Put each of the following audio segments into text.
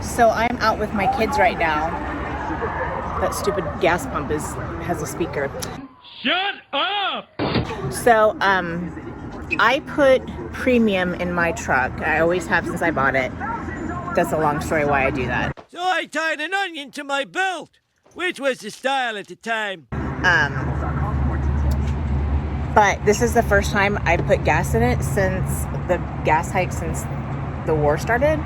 So I'm out with my kids right now. That stupid gas pump has a speaker. Shut up! So I put premium in my truck. I always have since I bought it. That's a long story why I do that. So I tied an onion to my belt, which was the style at the time. But this is the first time I put gas in it since the gas hike since the war started.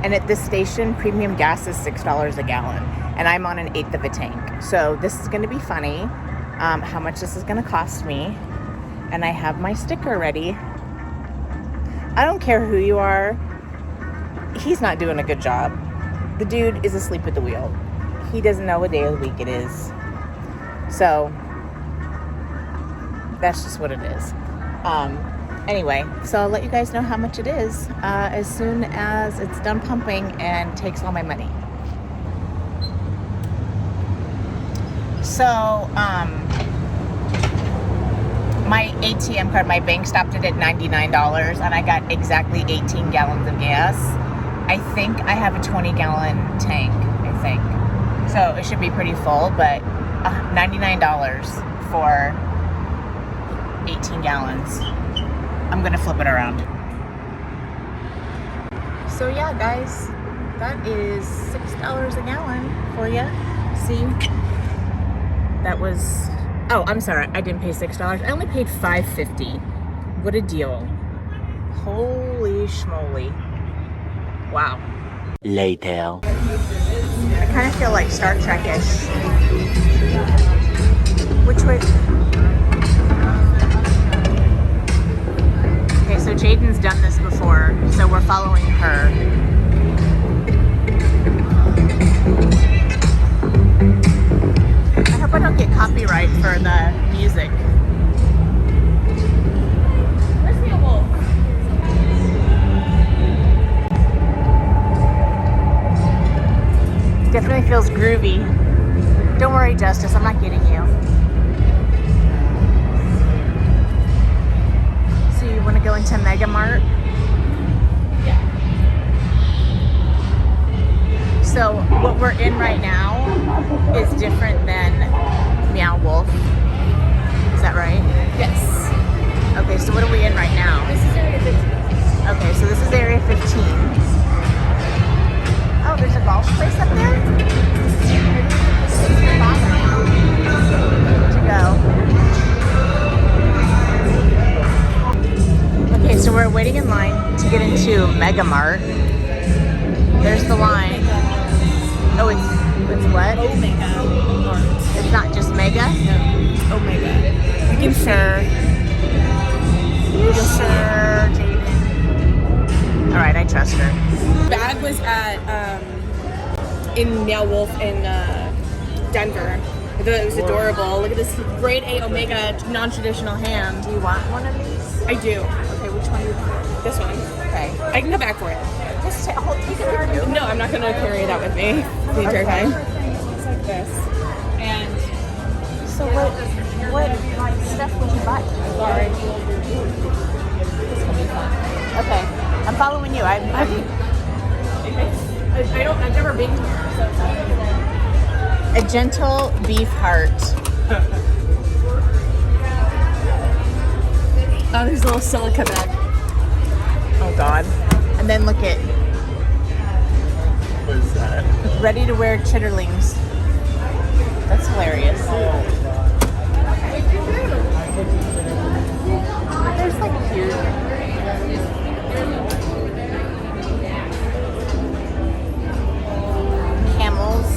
And at this station, premium gas is $6 a gallon, and I'm on an eighth of a tank. So this is going to be funny. How much this is going to cost me, and I have my sticker ready. I don't care who you are. He's not doing a good job. The dude is asleep at the wheel. He doesn't know what day of the week it is. So that's just what it is. Anyway, so I'll let you guys know how much it is as soon as it's done pumping and takes all my money. So, my ATM card, my bank stopped it at $99 and I got exactly 18 gallons of gas. I think I have a 20-gallon tank, I think. So it should be pretty full, but $99 for 18 gallons. I'm gonna flip it around. So yeah, guys, that is $6 a gallon for you. See, that was, oh, I'm sorry, I didn't pay $6. I only paid $5.50. What a deal. Holy schmoly. Wow. Later. I kind of feel like Star Trek-ish. Which way? Okay, so Jaden's done this before, so we're following her. I hope I don't get copyright for the music. Where's the wolf? Definitely feels groovy. Don't worry, Justice, I'm not getting you. So you want to go into Mega Mart? Yeah. So what we're in right now is different than Meow Wolf. Is that right? Yes. Okay, so what are we in right now? This is Area 15. Okay, so this is Area 15. Oh, there's a golf place up there? To go. Okay, so we're waiting in line to get into Mega Mart. There's the line. Oh, it's what? Omega. It's not just Mega? No, Omega. You sure? You sure, Jaden? Alright, I trust her. Bag was at in Meow Wolf in Denver. I thought it was adorable. Look at this grade A Omega non-traditional ham. Do you want one of these? I do. Okay, which one do you want? This one. Okay. I can come back for it. Just take it with you. No, I'm not gonna carry that with me the entire Okay. time. It's like this. And So what stuff would you buy? sorry. This will be fun. Okay, I'm following you. I've never been here, so A gentle beef heart. oh, there's a little silica bag. Oh God. And then look at What is that? ready to wear chitterlings. That's hilarious. There's like cute. Camels.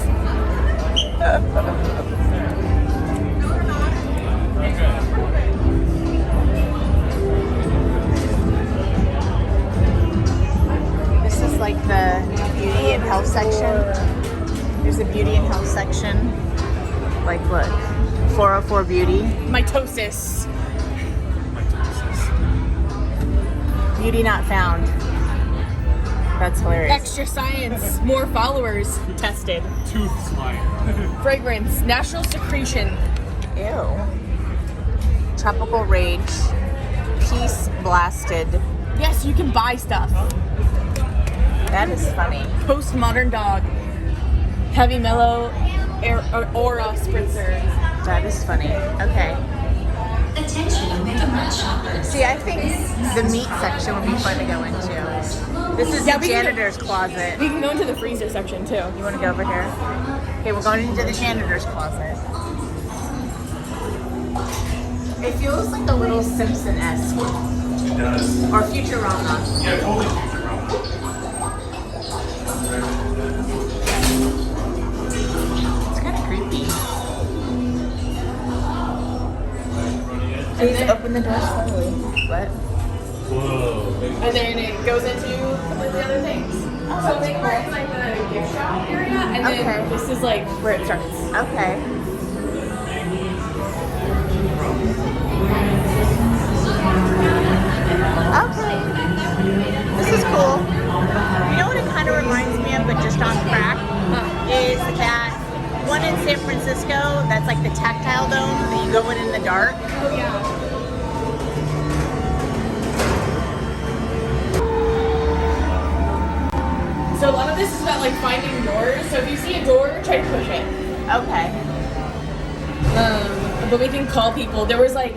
This is like the beauty and health section. There's a beauty and health section. Like look, 404 Beauty. Mitosis. Beauty not found. That's hilarious. Extra science. More followers tested. Tooth slime. Fragrance. Natural secretion. Ew. Tropical Rage. Peace Blasted. Yes, you can buy stuff. That is funny. Postmodern dog. Heavy mellow aura spritzer. That is funny. Okay. Attention, Megamark shoppers. See, I think the meat section would be fun to go into. This is Yeah, the we can- janitor's closet. We can go into the freezer section too. You want to go over here? Okay, we're going into the janitor's closet. It feels like a little Simpson-esque. It does. Or Futurama. Yeah, totally Futurama. It's kind of creepy. And Please then, open the door slowly. What? Whoa. and then it goes into completely other things. So think we're in like the gift shop area, and then Okay. this is like where it starts. Okay. Okay. This is cool. You know what it kind of reminds me of, but just on crack, is that one in San Francisco that's like the tactile dome that you go in the dark. Oh yeah. So a lot of this is about like finding doors. So if you see a door, try to push it. Okay. But we can call people. There were like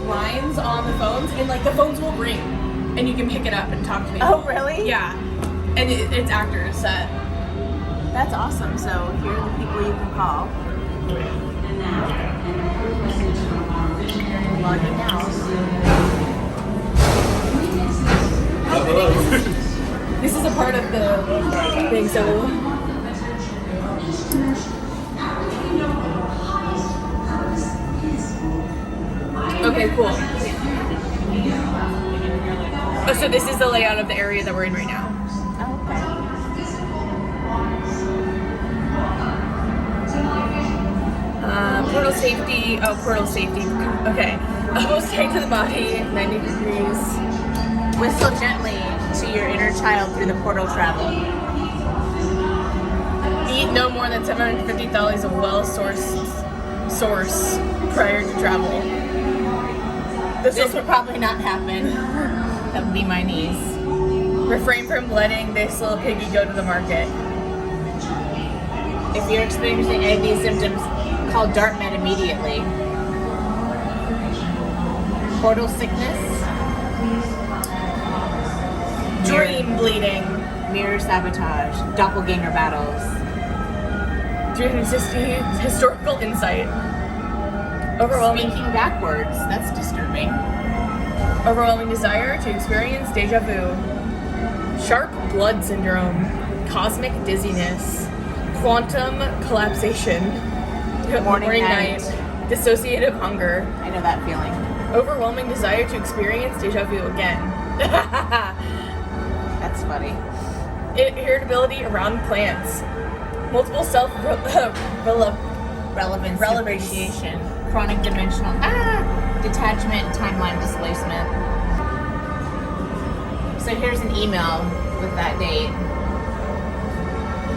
lines on the phones, and like the phones will ring, and you can pick it up and talk to people. Oh, really? Yeah. And it's actors that. That's awesome. So here are the people you can call. Logging out. This is a part of the thing. So. Okay, cool. Oh, so this is the layout of the area that we're in right now. Oh, okay. Portal safety. Oh, portal safety. Okay. Go straight to the body. 90 degrees. Whistle gently to your inner child through the portal travel. Eat no more than 750 calories of well-sourced source prior to travel. This would probably not happen. That would be my niece. Refrain from letting this little piggy go to the market. If you're experiencing any of these symptoms, call DartMed immediately. Portal sickness. Dream bleeding. Mirror sabotage. Doppelganger battles. 360 historical insight. Overwhelming, Speaking backwards. That's disturbing. overwhelming desire to experience deja vu. Sharp blood syndrome. Cosmic dizziness. Quantum collapsation. Morning, night. Dissociative hunger. I know that feeling. Overwhelming desire to experience deja vu again. That's funny. Irritability around plants. Multiple Relevance. Relevance. Appreciation. Chronic dimensional. Detachment. Timeline displacement. So here's an email with that date.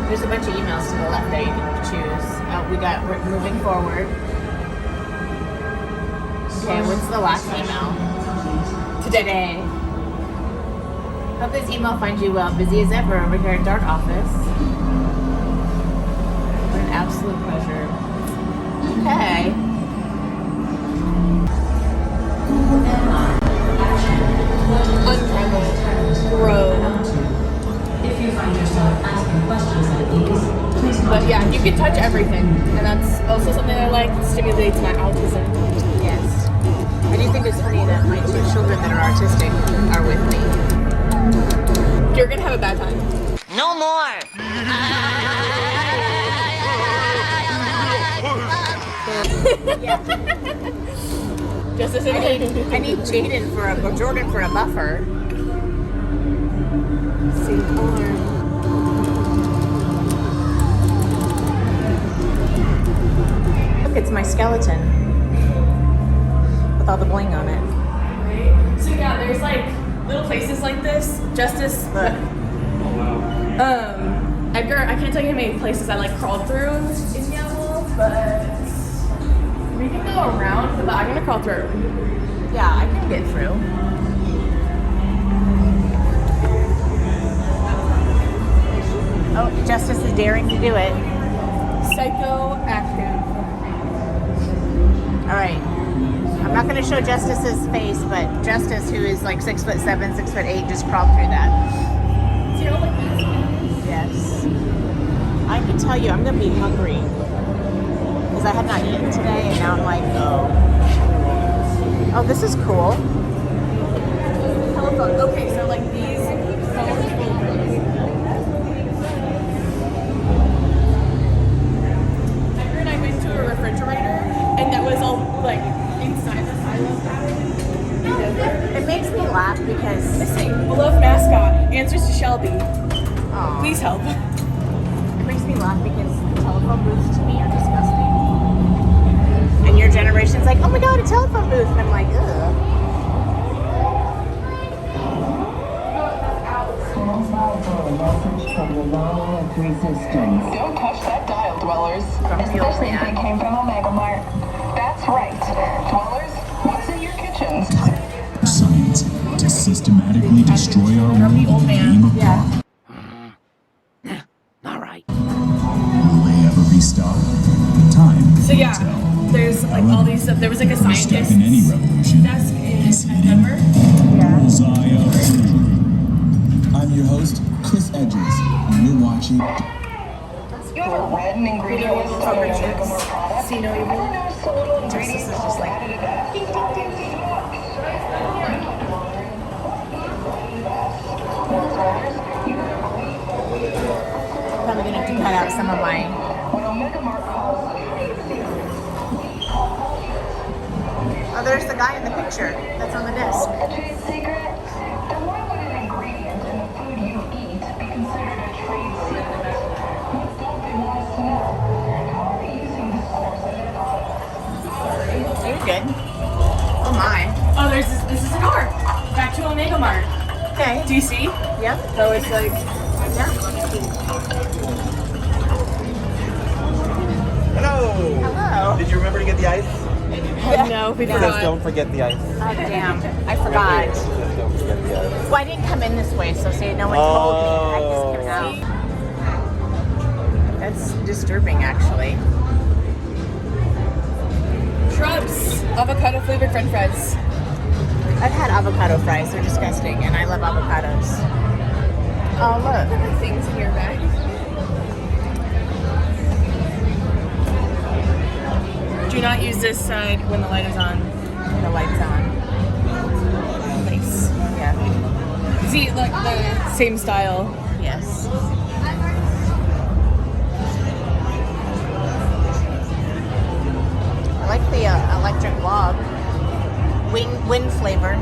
There's a bunch of emails to the left there you can choose. We're moving forward. Okay, what's the last email? Today. Hope this email finds you well. Busy as ever over here at Dart Office. What an absolute pleasure. Okay. untraveled. Grow. If you find yourself asking questions like these, please But yeah, you can touch everything. And that's also something I like. It stimulates my autism. Yes. I do think it's funny that my two children that are autistic are with me. You're gonna have a bad time. No more. Yeah. Just as I need Jaden for or Jordan for a buffer. See, look, it's my skeleton with all the bling on it. So yeah, there's like little places like this. Justice. Look. Edgar, I can't tell you how many places I like crawled through in Meow, but we can go around. But I'm gonna crawl through. Yeah, I can get through. daring to do it. Psychoactive. All right. I'm not going to show Justice's face, but Justice, who is like 6'7", 6'8", just crawled through that. See how like this? Yes. I can tell you, I'm going to be hungry because I have not eaten today, and now I'm like, oh, this is cool. Telephone. Okay, so like these phones. I heard I went to a refrigerator and that was all like inside the silo pattern. It makes me laugh because Missing. Beloved mascot. Answers to Shelby. aw, Please help. it makes me laugh because telephone booths to me are disgusting. And your generation's like, oh my god, a telephone booth, and I'm like, ugh. Don't touch that dial, dwellers. Especially if they came from Omega Mart. That's right. Dwellers, what's in your kitchens? Science to systematically destroy our world in the name of profit. All right. Will they ever be stopped? Time So will yeah, tell. there's like all these stuff. There was like a First step scientist in any revolution desk is in hitting Denver. bullseye of truth. I'm your host, Chris Edges, and you're watching. You ever read an ingredient list on an Omega Mart product? See no evil. Ever noticed a little ingredient is just called like- added Probably gonna have to cut out some of my. When Omega Mart calls Oh, there's the guy in the picture that's on the desk. a trade secret, then why would an ingredient in the food you eat be considered a trade secret? What don't they want us to know? How are they using this source of their knowledge? You're good. Oh my. Oh, this is a door. Back to Omega Mart. Okay. Do you see? Yep. So it's like Yeah. Hello! Hello. Did you remember to get the ice? no, we It says forgot. don't forget the ice. Oh damn. I forgot. It says don't forget the ice. Well, I didn't come in this way, so say no one told me. I just came out. That's disturbing, actually. Shrubs. Avocado flavored French fries. I've had avocado fries. They're disgusting, and I love avocados. Oh look. Things in your bag. Do not use this side when the light is on. The light's on. Nice. Yeah. See, like the same style. Yes. I like the electric log. Wind flavor.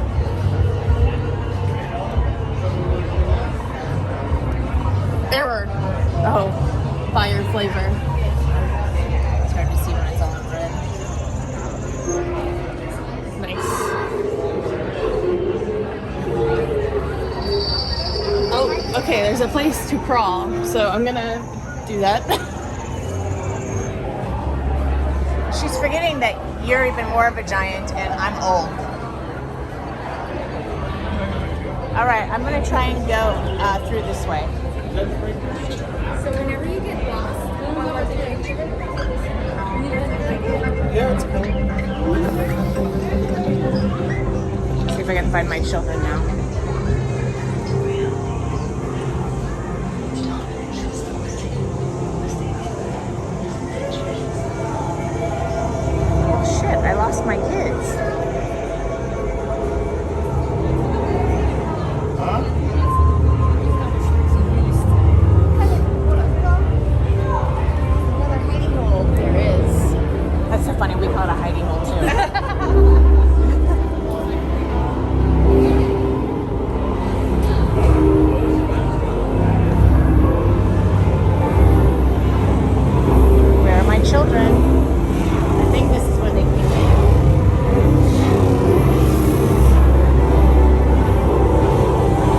Error. Oh, fire flavor. It's hard to see when it's all in red. Nice. Oh, okay. There's a place to crawl, so I'm gonna do that. She's forgetting that you're even more of a giant and I'm old. All right, I'm gonna try and go through this way. So whenever you get lost on the bridge, Yeah, it's cool. See if I can find my children now. Oh shit, I lost my kids. another hiding hole there is. That's so funny, we call it a hiding hole too. Where are my children? I think this is where they came in.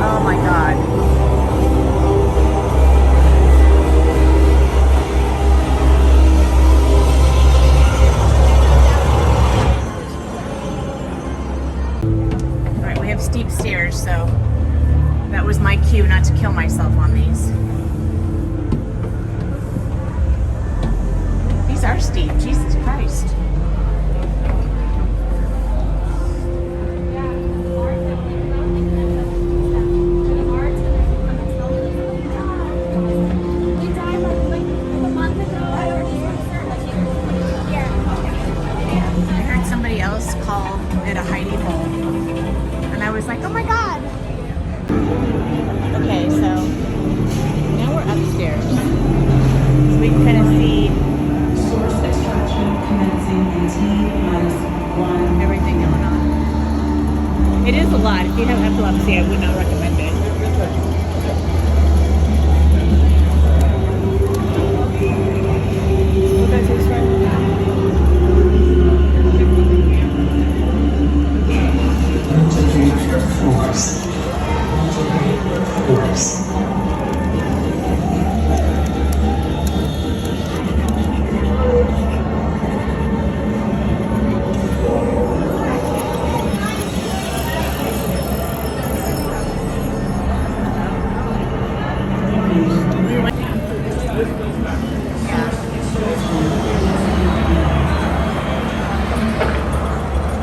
Oh my god. Alright, we have steep stairs, so that was my cue not to kill myself on these. are steep. Jesus Christ. I heard somebody else call it a hidey hole. And I was like, oh my God. Okay, so now we're upstairs. So we can kind of see Source extraction commencing in T-1. everything going on. It is a lot. If you have epilepsy, I would not recommend it. Multiplicate your force. Multiplicate force.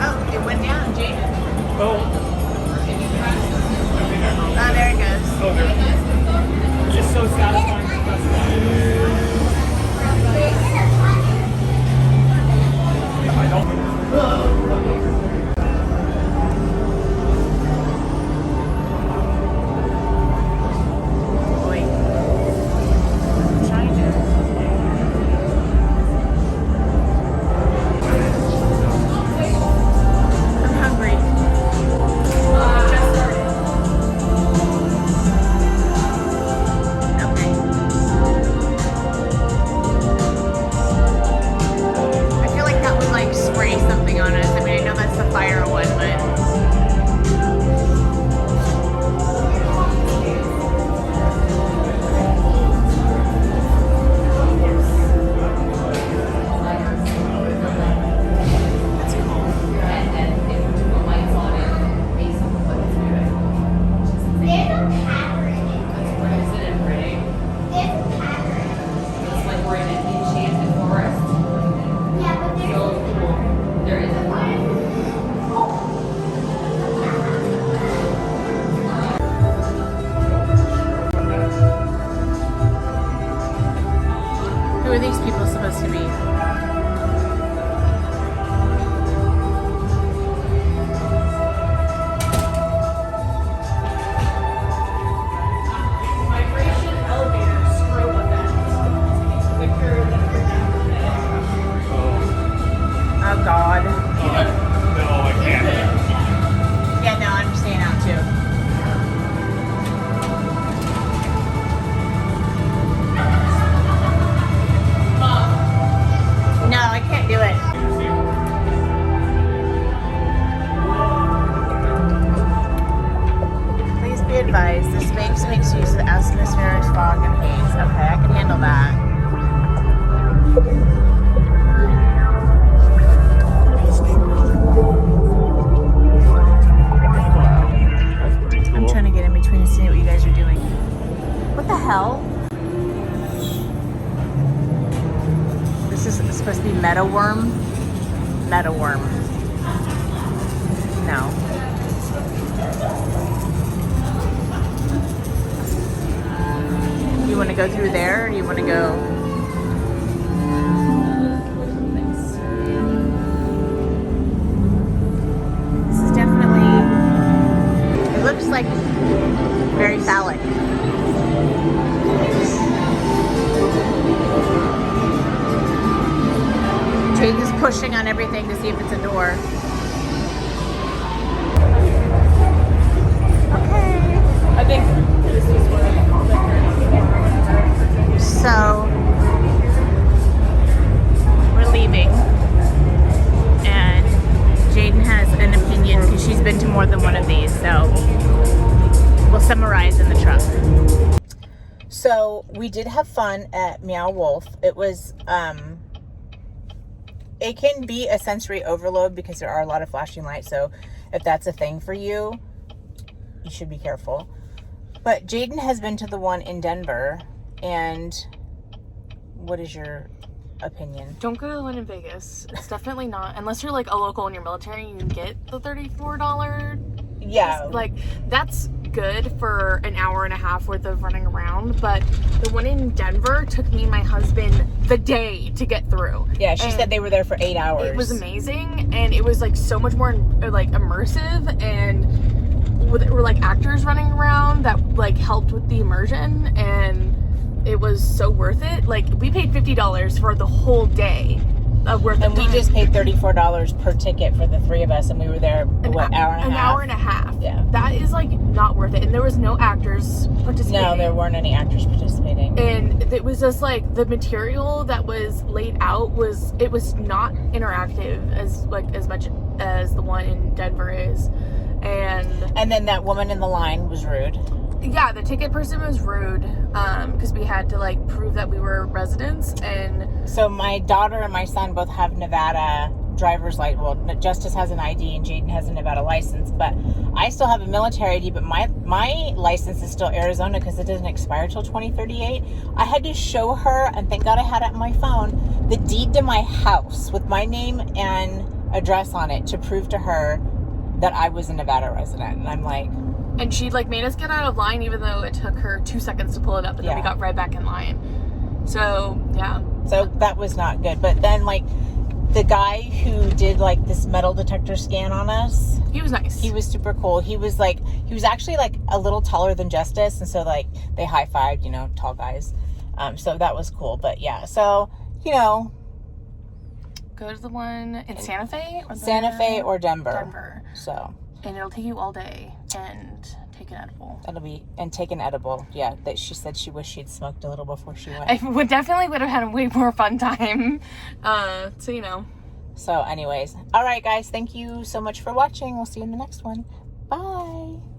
Oh, it went down, Jaden. Oh, there it goes. Just so satisfying. Boy. I'm trying to. I'm hungry. Okay. I feel like that would like spray something on us. I mean, I know that's the fire one, but. Who are these people supposed to be? Vibration elevator strobe event. Oh God. No, I can't. Yeah, no, I'm staying out too. No, I can't do it. Please be advised, this makes use of atmospheric fog and haze. Okay, I can handle that. I'm trying to get in between and see what you guys are doing. What the hell? This is supposed to be meadow worm. Meadow worm. No. You want to go through there, or do you want to go? This is definitely. It looks like very phallic. Jaden's pushing on everything to see if it's a door. Okay. I think this is what I call it. So we're leaving, and Jaden has an opinion because she's been to more than one of these. So we'll summarize in the truck. So we did have fun at Meow Wolf. It was it can be a sensory overload because there are a lot of flashing lights. So if that's a thing for you, you should be careful. But Jaden has been to the one in Denver, and what is your opinion. Don't go to the one in Vegas. It's definitely not, unless you're like a local in your military, you can get the $34. Yeah. Like, that's good for an hour and a half worth of running around, but the one in Denver took me and my husband the day to get through. Yeah, she said they were there for 8 hours. It was amazing, and it was like so much more like immersive, and there were like actors running around that like helped with the immersion, and it was so worth it. Like, we paid $50 for the whole day of worth and of we time. just paid $34 per ticket for the 3 of us, and we were there what, hour and a half? An hour and a half. Yeah. That is like not worth it. And there was no actors participating. No, there weren't any actors participating. And it was just like the material that was laid out was not interactive as much as the one in Denver is. And then that woman in the line was rude. Yeah, the ticket person was rude because we had to like prove that we were residents. And so my daughter and my son both have Nevada driver's license. Well, Justice has an ID and Jaden has a Nevada license, but I still have a military ID, but my license is still Arizona because it doesn't expire till 2038. I had to show her, and thank God I had it on my phone, the deed to my house with my name and address on it to prove to her that I was a Nevada resident. And I'm like... And she like made us get out of line even though it took her 2 seconds to pull it up, and then we got right back in line. So, yeah. So that was not good. But then like the guy who did like this metal detector scan on us, he was nice. He was super cool. He was actually like a little taller than Justice, and so like they high-fived, you know, tall guys. So that was cool. But yeah, so you know, go to the one in Santa Fe or Denver. Denver. So, and it'll take you all day and take an edible. Take an edible. Yeah, that she said she wished she'd smoked a little before she went. I would have had a way more fun time. So you know. So anyways, all right guys, thank you so much for watching. We'll see you in the next one. Bye.